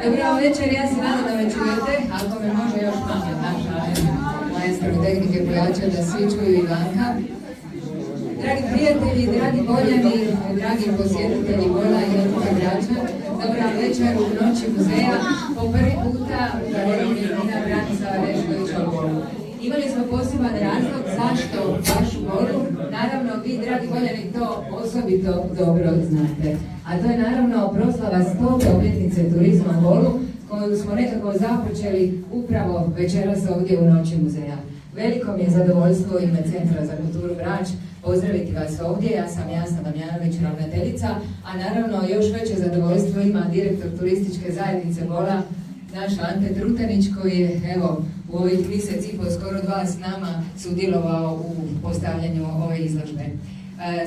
Dobro večer, ja se nadam da me čujete, ako me može još malo naša maestro tehnike pojača da svi čuju Ivanka. Dragi prijatelji, dragi Boljani, dragi posjetitelji Bola i otoka Brača, dobra večer u noći muzeja, po prvi puta u galeriji Nina Branislava Oreškovića u Bolu. Imali smo poseban razlog zašto baš u Bolu, naravno vi dragi Boljani to osobito dobro znate. A to je naravno proslava 100. obljetnice turizma u Bolu, koju smo nekako započeli upravo večeras ovdje u noći muzeja. Veliko mi je zadovoljstvo ime Centra za kulturu Brač pozdraviti vas ovdje. Ja sam Jasna Damjanović, ravnateljica, a naravno još veće zadovoljstvo ima direktor turističke zajednice Bola, naš Ante Trutanić, koji je evo u ovih mjesec i po skoro 2 s nama sudjelovao u postavljanju ove izložbe.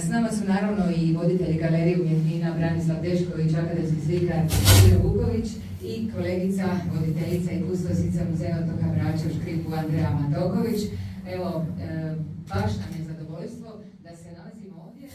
S nama su naravno i voditelji galerije umjetnina Branislav Dešković, akademski slikar Ina Vuković i kolegica, voditeljica i kustosica Muzeja otoka Brača u Škripu Andreja Matoković. Evo, baš nam je zadovoljstvo da se nalazimo ovdje.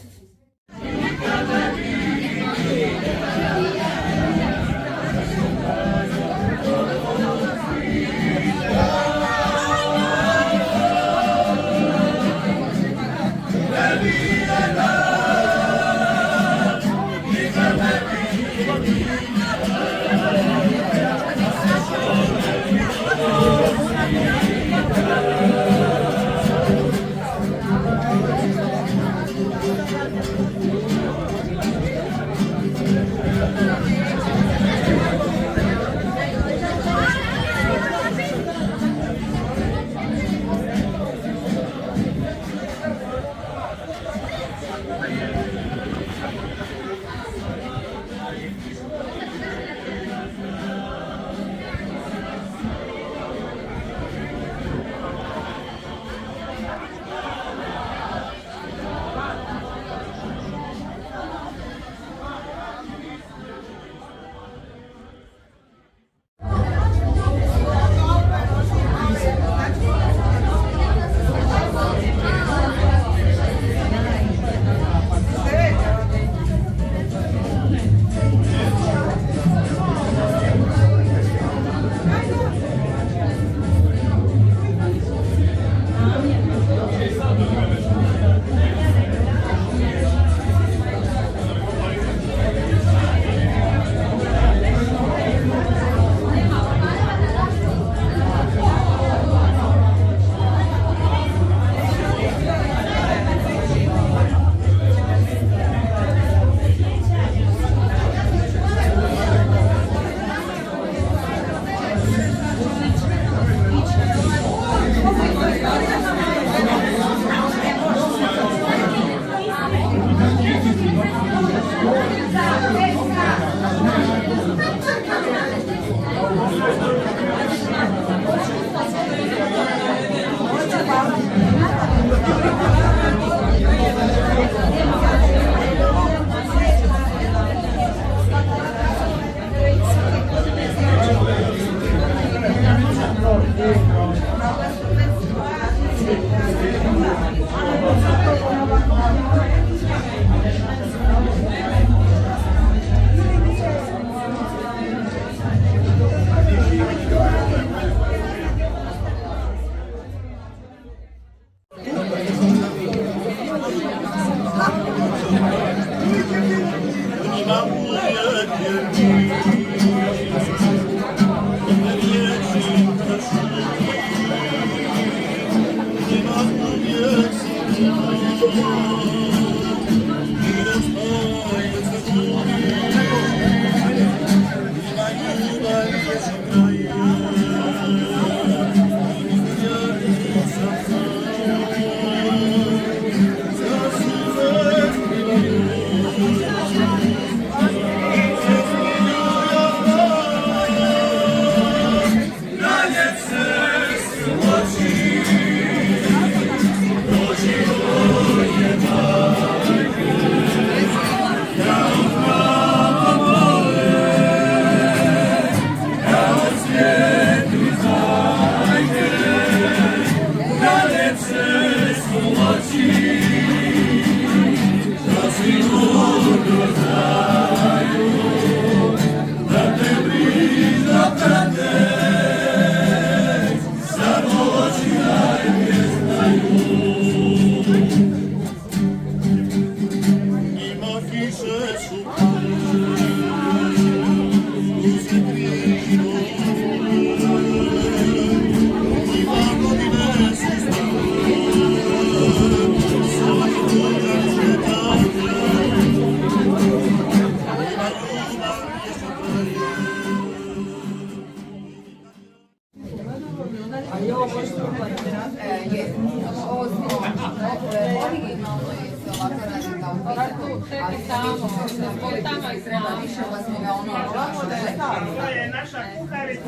To je naša kuharica.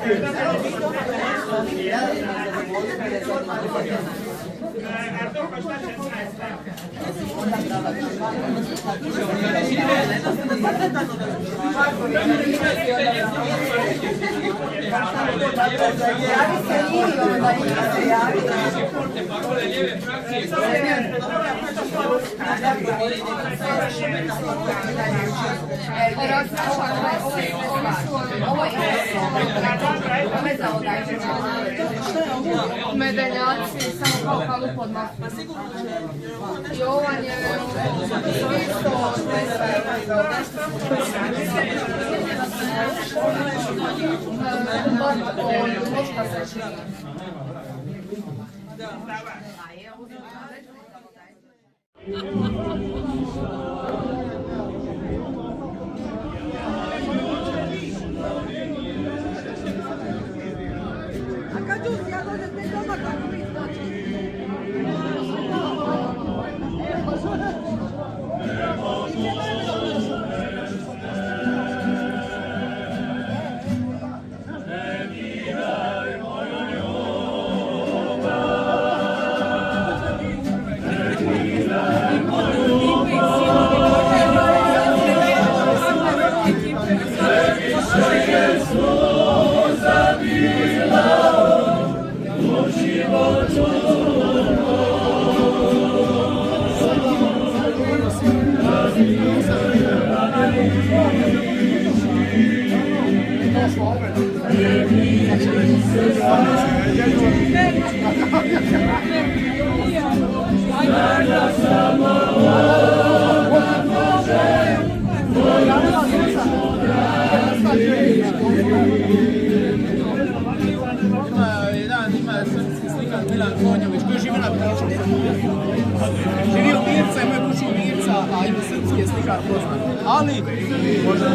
A to košta 16. Medenjaci, samo kao kalup od masu. I ovan je isto Milan Konjović, koji živi na Biču. Živi u Mirca, imaju kuću u Mirca, a ima srpski je slikar poznat. Ali, možda